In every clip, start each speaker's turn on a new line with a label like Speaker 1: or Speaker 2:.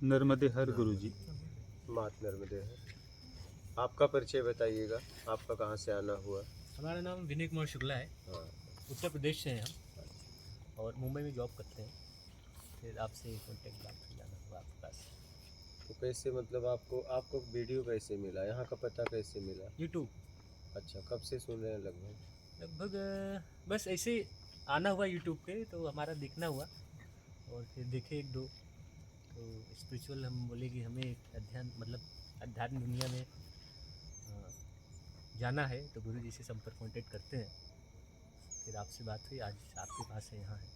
Speaker 1: नर्मदे हर गुरुजी।
Speaker 2: मात नर्मदे हर। आपका परिचय बताइएगा, आपका कहाँ से आना हुआ?
Speaker 3: हमारा नाम विनय कुमार शुक्ला है।
Speaker 2: हाँ।
Speaker 3: उत्तर प्रदेश से हैं हम और मुंबई में जॉब करते हैं। फिर आपसे कॉन्टेक्ट बात हो जाना हुआ आपके पास।
Speaker 2: तो कैसे, मतलब आपको आपको वीडियो कैसे मिला, यहाँ का पता कैसे मिला?
Speaker 3: यूट्यूब
Speaker 2: अच्छा, कब से सुन रहे हैं लगभग?
Speaker 3: लगभग बस ऐसे आना हुआ यूट्यूब पे, तो हमारा देखना हुआ और फिर देखे एक दो। तो स्पिरिचुअल हम बोले कि हमें एक अध्ययन मतलब अध्यात्म दुनिया में जाना है, तो गुरु जी से संपर्क कॉन्टेक्ट करते हैं। फिर आपसे बात हुई, आज आपके पास है, यहाँ है।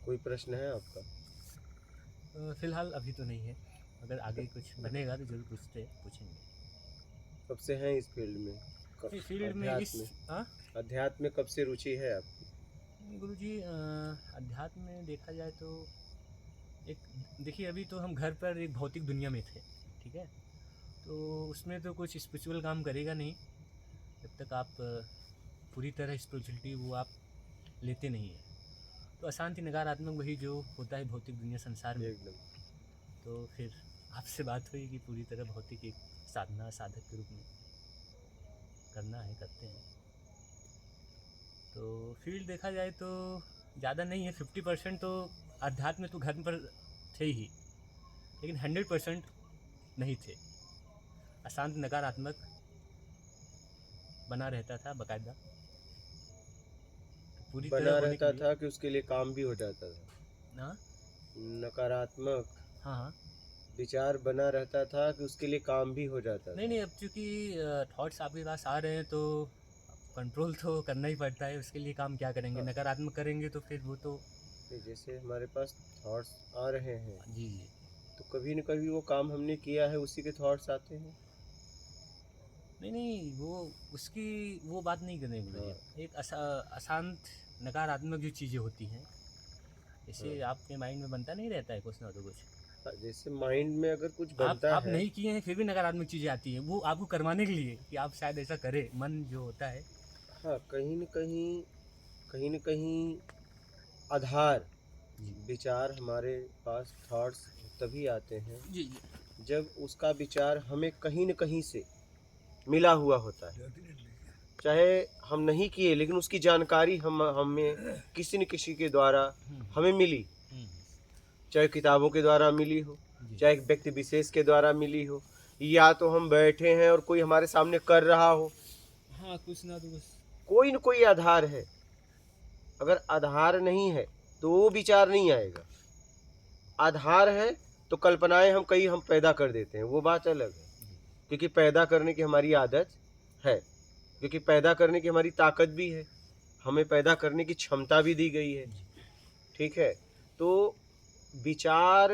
Speaker 2: कोई प्रश्न है आपका?
Speaker 3: फिलहाल अभी तो नहीं है, अगर आगे कुछ बनेगा तो जरूर पूछेंगे।
Speaker 2: कब से हैं इस फील्ड में?
Speaker 3: इस फील्ड में
Speaker 2: अध्यात्म में कब से रुचि है आपकी?
Speaker 3: गुरुजी अध्यात्म में देखा जाए तो एक देखिए, अभी तो हम घर पर एक भौतिक दुनिया में थे, ठीक है। तो उसमें तो कुछ स्पिरिचुअल काम करेगा नहीं जब तक आप पूरी तरह स्पिरिचुअलिटी वो आप लेते नहीं हैं। तो अशांति नकारात्मक वही जो होता है भौतिक दुनिया संसार में।
Speaker 2: एकदम।
Speaker 3: तो फिर आपसे बात हुई कि पूरी तरह भौतिक एक साधना साधक के रूप में करना है, करते हैं। तो फील्ड देखा जाए तो ज़्यादा नहीं है, 50% तो अध्यात्म तो घर पर थे ही, लेकिन 100% नहीं थे। अशांत नकारात्मक बना रहता था बाकायदा। तो पूरी
Speaker 2: बना
Speaker 3: तरह होने
Speaker 2: रहता
Speaker 3: के लिए
Speaker 2: था कि उसके लिए काम भी हो जाता था?
Speaker 3: हाँ
Speaker 2: नकारात्मक
Speaker 3: हाँ हाँ।
Speaker 2: विचार बना रहता था कि उसके लिए काम भी हो जाता
Speaker 3: नहीं
Speaker 2: था?
Speaker 3: नहीं, अब चूँकि थॉट्स आपके पास आ रहे हैं तो कंट्रोल तो करना ही पड़ता है। उसके लिए काम क्या करेंगे,
Speaker 2: हाँ।
Speaker 3: नकारात्मक करेंगे तो फिर वो तो
Speaker 2: जैसे हमारे पास थॉट्स आ रहे हैं,
Speaker 3: जी जी।
Speaker 2: तो कभी न कभी वो काम हमने किया है, उसी के थॉट्स आते हैं।
Speaker 3: नहीं नहीं, वो उसकी वो बात नहीं करने गुरु
Speaker 2: हाँ।
Speaker 3: जी। एक अशांत नकारात्मक जो चीज़ें होती हैं, जैसे
Speaker 2: हाँ।
Speaker 3: आपके माइंड में बनता नहीं रहता है कुछ ना तो कुछ।
Speaker 2: हाँ, जैसे माइंड में अगर कुछ
Speaker 3: आप
Speaker 2: बनता
Speaker 3: आप
Speaker 2: है।
Speaker 3: नहीं किए हैं फिर भी नकारात्मक चीज़ें आती हैं, वो आपको करवाने के लिए कि आप शायद ऐसा करें, मन जो होता है।
Speaker 2: हाँ, कहीं न कहीं आधार
Speaker 3: जी
Speaker 2: विचार हमारे पास थॉट्स तभी आते हैं
Speaker 3: जी जी।
Speaker 2: जब उसका विचार हमें कहीं न कहीं से मिला हुआ होता है। चाहे हम नहीं किए, लेकिन उसकी जानकारी हमें किसी न किसी के द्वारा हमें मिली।
Speaker 3: हम्म,
Speaker 2: चाहे किताबों के द्वारा मिली हो,
Speaker 3: जी
Speaker 2: चाहे एक व्यक्ति विशेष के द्वारा मिली हो, या तो हम बैठे हैं और कोई हमारे सामने कर रहा हो।
Speaker 3: हाँ, कुछ ना तो कुछ।
Speaker 2: कोई न कोई आधार है। अगर आधार नहीं है तो वो विचार नहीं आएगा। आधार है तो कल्पनाएं हम पैदा कर देते हैं, वो बात अलग है। क्योंकि पैदा करने की हमारी आदत है, क्योंकि पैदा करने की हमारी ताकत भी है, हमें पैदा करने की क्षमता भी दी गई है। ठीक है। तो विचार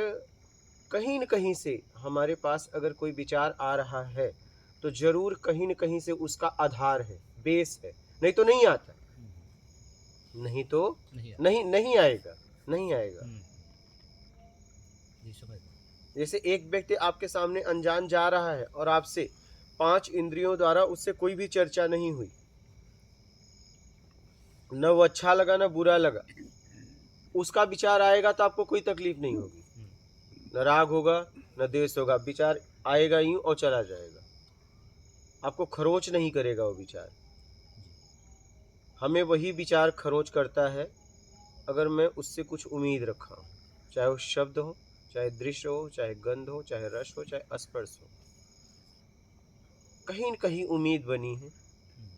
Speaker 2: कहीं न कहीं से हमारे पास अगर कोई विचार आ रहा है तो जरूर कहीं न कहीं से उसका आधार है, बेस है, नहीं तो नहीं आता। नहीं तो
Speaker 3: नहीं आता।
Speaker 2: नहीं आएगा, नहीं आएगा।
Speaker 3: जी समझ।
Speaker 2: जैसे एक व्यक्ति आपके सामने अनजान जा रहा है और आपसे 5 इंद्रियों द्वारा उससे कोई भी चर्चा नहीं हुई, न वो अच्छा लगा न बुरा लगा, उसका विचार आएगा तो आपको कोई तकलीफ नहीं होगी, न राग होगा न द्वेष होगा। विचार आएगा यूं और चला जाएगा, आपको खरोच नहीं करेगा वो विचार। हमें वही विचार खरोच करता है अगर मैं उससे कुछ उम्मीद रखा हूँ, चाहे वो शब्द हो, चाहे दृश्य हो, चाहे गंध हो, चाहे रस हो, चाहे स्पर्श हो। कहीं न कहीं उम्मीद बनी है,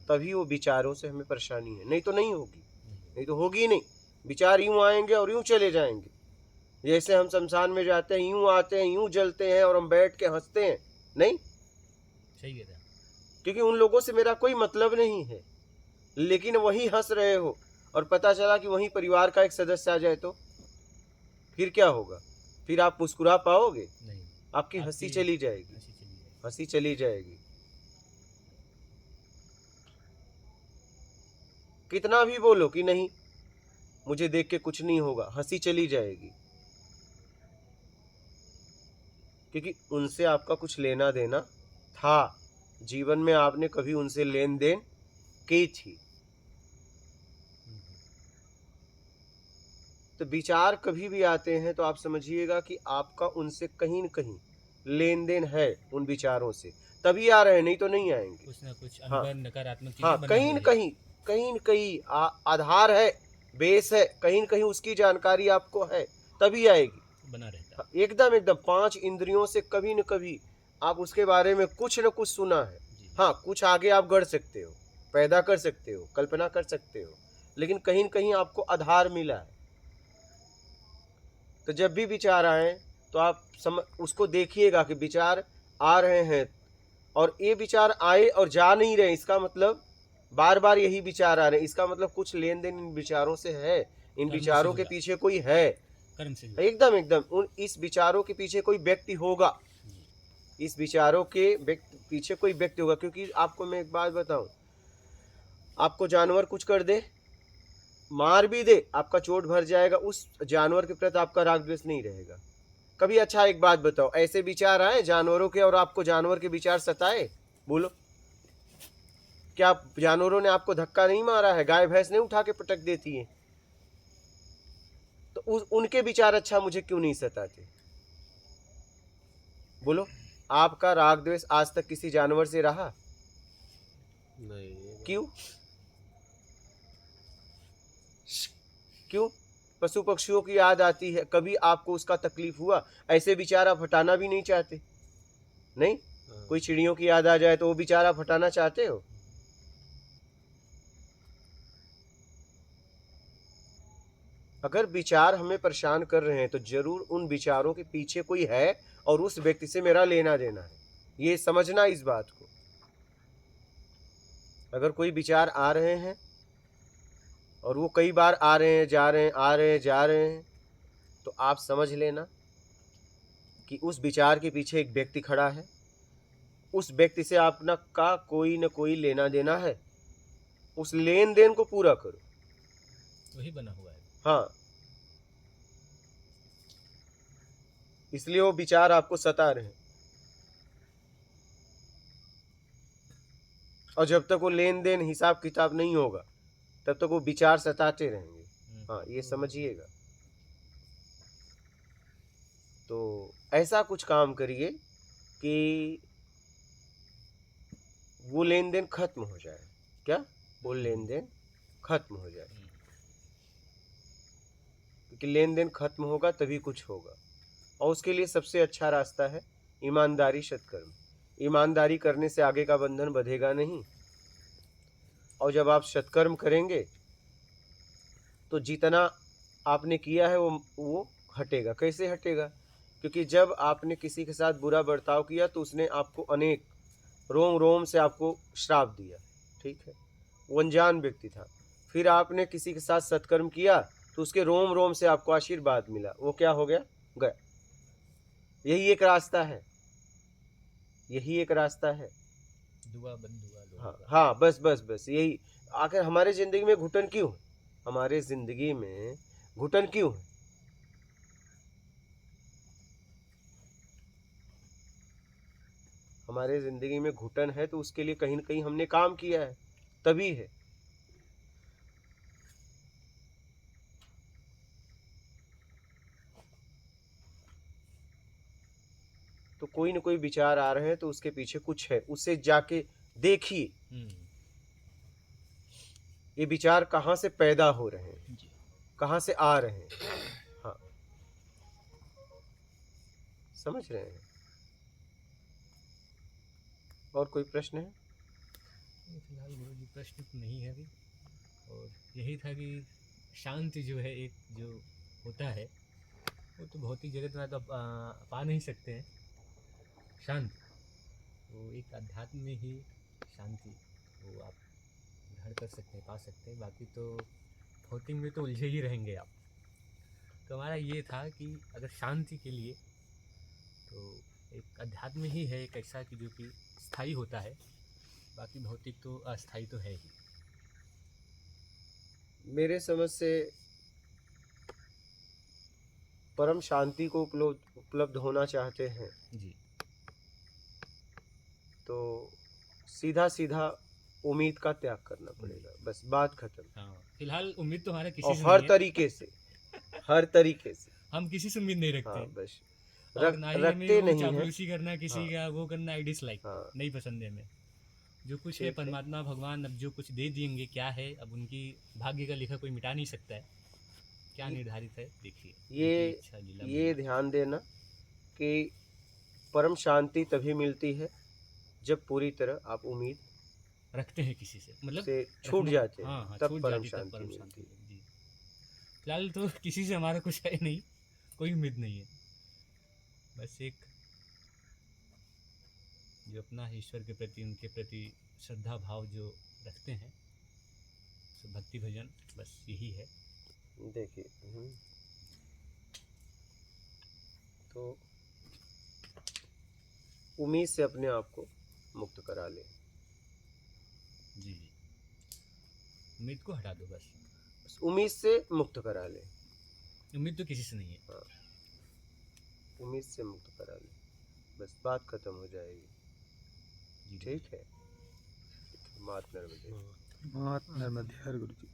Speaker 2: तभी वो विचारों से हमें परेशानी है, नहीं तो नहीं होगी, नहीं तो होगी नहीं। विचार यूं आएंगे और यूं चले जाएंगे। जैसे हम शमशान में जाते हैं, यूं आते हैं, यूं जलते हैं और हम बैठ के हंसते हैं, नहीं।
Speaker 3: सही कह रहे हैं।
Speaker 2: क्योंकि उन लोगों से मेरा कोई मतलब नहीं है, लेकिन वही हंस रहे हो और पता चला कि वही परिवार का एक सदस्य आ जाए तो फिर क्या होगा? फिर आप मुस्कुरा पाओगे?
Speaker 3: नहीं,
Speaker 2: आपकी हंसी चली जाएगी,
Speaker 3: हंसी चली जाएगी।
Speaker 2: हंसी चली जाएगी। कितना भी बोलो कि नहीं मुझे देख के कुछ नहीं होगा, हंसी चली जाएगी। क्योंकि उनसे आपका कुछ लेना देना था, जीवन में आपने कभी उनसे लेन देन की थी, तो विचार कभी भी आते हैं तो आप समझिएगा कि आपका उनसे कहीं न कहीं लेन देन है, उन विचारों से तभी आ रहे हैं, नहीं तो नहीं आएंगे।
Speaker 3: कुछ ना कुछ
Speaker 2: हाँ
Speaker 3: अनबन नकारात्मक
Speaker 2: हाँ,
Speaker 3: चीजें बना हुआ है।
Speaker 2: कहीं न कहीं आधार है, बेस है, कहीं न कहीं उसकी जानकारी आपको है, तभी आएगी।
Speaker 3: बना रहता
Speaker 2: हाँ, एकदम एकदम 5 इंद्रियों से कभी न कभी आप उसके बारे में कुछ न कुछ सुना है।
Speaker 3: है जी।
Speaker 2: हाँ, कुछ आगे आप गढ़ सकते हो, पैदा कर सकते हो, कल्पना कर सकते हो, लेकिन कहीं न कहीं आपको आधार मिला है। तो जब भी विचार आए तो आप उसको देखिएगा कि विचार आ रहे हैं और ये विचार आए और जा नहीं रहे, इसका मतलब बार बार यही विचार आ रहे हैं, इसका मतलब कुछ लेन देन इन विचारों से है, इन
Speaker 3: कर्मों से
Speaker 2: विचारों के
Speaker 3: जुड़ा,
Speaker 2: पीछे कोई है।
Speaker 3: कर्म से जुड़ा।
Speaker 2: एकदम एकदम इस विचारों के पीछे कोई व्यक्ति होगा,
Speaker 3: जी।
Speaker 2: इस विचारों के पीछे कोई व्यक्ति होगा। क्योंकि आपको मैं एक बात बताऊं, आपको जानवर कुछ कर दे, मार भी दे, आपका चोट भर जाएगा, उस जानवर के प्रति आपका राग द्वेष नहीं रहेगा कभी। अच्छा एक बात बताओ, ऐसे विचार आए जानवरों के और आपको जानवर के विचार सताए? बोलो, क्या जानवरों ने आपको धक्का नहीं मारा है? गाय भैंस नहीं उठा के पटक देती है? तो उनके विचार अच्छा मुझे क्यों नहीं सताते? बोलो, आपका राग द्वेष आज तक किसी जानवर से रहा?
Speaker 1: नहीं।
Speaker 2: क्यों? क्यों? पशु पक्षियों की याद आती है, कभी आपको उसका तकलीफ हुआ? ऐसे विचार आप हटाना भी नहीं चाहते, नहीं? कोई चिड़ियों की याद आ जाए तो वो विचार आप हटाना चाहते हो? अगर विचार हमें परेशान कर रहे हैं तो जरूर उन विचारों के पीछे कोई है और उस व्यक्ति से मेरा लेना देना है, ये समझना इस बात को। अगर कोई विचार आ रहे हैं और वो कई बार आ रहे हैं जा रहे हैं, आ रहे हैं जा रहे हैं, तो आप समझ लेना कि उस विचार के पीछे एक व्यक्ति खड़ा है, उस व्यक्ति से आपना का कोई न कोई लेना देना है, उस लेन देन को पूरा करो।
Speaker 3: वही बना हुआ है।
Speaker 2: हाँ, इसलिए वो विचार आपको सता रहे हैं, और जब तक वो लेन देन हिसाब किताब नहीं होगा तब तक वो विचार सताते रहेंगे। हाँ, ये समझिएगा। तो ऐसा कुछ काम करिए कि वो लेन देन खत्म हो जाए। क्या? वो लेन देन खत्म हो जाए, क्योंकि लेन देन खत्म होगा तभी कुछ होगा। और उसके लिए सबसे अच्छा रास्ता है ईमानदारी, सत्कर्म। ईमानदारी करने से आगे का बंधन बंधेगा नहीं, और जब आप सत्कर्म करेंगे तो जितना आपने किया है वो हटेगा। कैसे हटेगा? क्योंकि जब आपने किसी के साथ बुरा बर्ताव किया तो उसने आपको अनेक रोम रोम से आपको श्राप दिया, ठीक है, वो अनजान व्यक्ति था। फिर आपने किसी के साथ सत्कर्म किया तो उसके रोम रोम से आपको आशीर्वाद मिला, वो क्या हो गया? गया। यही एक रास्ता है, यही एक रास्ता है।
Speaker 3: दुआ बंधुआ लोग।
Speaker 2: हाँ हाँ, बस बस बस यही। आखिर हमारे जिंदगी में घुटन क्यों है? हमारे जिंदगी में घुटन क्यों है? हमारे जिंदगी में घुटन है तो उसके लिए कहीं न कहीं हमने काम किया है, तभी है। तो कोई न कोई विचार आ रहे हैं तो उसके पीछे कुछ है, उससे जाके देखिए ये विचार कहाँ से पैदा हो रहे हैं,
Speaker 3: जी।
Speaker 2: कहाँ से आ रहे हैं। हाँ, समझ रहे हैं? और कोई प्रश्न है?
Speaker 3: फिलहाल गुरु जी प्रश्न तो नहीं है अभी, और यही था कि शांति जो है एक जो होता है वो तो भौतिक जगत में तो आप पा नहीं सकते हैं शांति। वो एक अध्यात्म में ही शांति वो आप ग्रहण कर सकते हैं, पा सकते हैं। बाकी तो भौतिक में तो उलझे ही रहेंगे आप। तो हमारा ये था कि अगर शांति के लिए तो एक अध्यात्म ही है एक ऐसा कि जो कि स्थायी होता है, बाकी भौतिक तो अस्थायी तो है ही।
Speaker 2: मेरे समझ से परम शांति को उपलब्ध होना चाहते हैं
Speaker 3: जी।
Speaker 2: तो सीधा सीधा उम्मीद का त्याग करना पड़ेगा, बस बात खत्म।
Speaker 3: हाँ, फिलहाल उम्मीद तो हमारा किसी
Speaker 2: और
Speaker 3: से
Speaker 2: हर
Speaker 3: नहीं है।
Speaker 2: तरीके से, हर तरीके से।
Speaker 3: हम किसी से उम्मीद नहीं रखते
Speaker 2: हाँ
Speaker 3: हैं।
Speaker 2: बस
Speaker 3: और ना ही हमें
Speaker 2: रखते
Speaker 3: वो
Speaker 2: नहीं है।
Speaker 3: चापलूसी करना किसी
Speaker 2: हाँ।
Speaker 3: का, वो करना आई डिसलाइक,
Speaker 2: हाँ
Speaker 3: नहीं पसंद है हमें। जो कुछ है
Speaker 2: ठीक है।
Speaker 3: परमात्मा भगवान अब जो कुछ दे देंगे, क्या है अब उनकी भाग्य का लिखा कोई मिटा नहीं सकता है। क्या
Speaker 2: ये
Speaker 3: निर्धारित है देखिए,
Speaker 2: ये
Speaker 3: उनकी इच्छा लीला
Speaker 2: ये
Speaker 3: महिमा।
Speaker 2: ध्यान देना कि परम शांति तभी मिलती है जब पूरी तरह आप उम्मीद
Speaker 3: रखते हैं किसी से, मतलब
Speaker 2: से छूट
Speaker 3: रखना।
Speaker 2: जाते
Speaker 3: हाँ
Speaker 2: हैं,
Speaker 3: हाँ,
Speaker 2: तब
Speaker 3: छूट
Speaker 2: परम
Speaker 3: जाती तब
Speaker 2: शांति
Speaker 3: परम
Speaker 2: मिलती
Speaker 3: शांति
Speaker 2: है।
Speaker 3: है जी। फिलहाल तो किसी से हमारा कुछ है नहीं, कोई उम्मीद नहीं है। बस एक जो अपना है ईश्वर के प्रति, उनके प्रति श्रद्धा भाव जो रखते हैं, तो भक्ति भजन बस यही है।
Speaker 2: देखिए तो उम्मीद से अपने आप को मुक्त करा ले।
Speaker 3: जी जी, उम्मीद को हटा दो बस।
Speaker 2: बस उम्मीद से मुक्त करा ले।
Speaker 3: उम्मीद तो किसी से नहीं है।
Speaker 2: हाँ, उम्मीद से मुक्त करा ले, बस बात खत्म हो जाएगी।
Speaker 3: जी
Speaker 2: ठीक है। मात नर्मदे।
Speaker 1: हाँ।
Speaker 4: मात नर्मदे हर गुरु जी।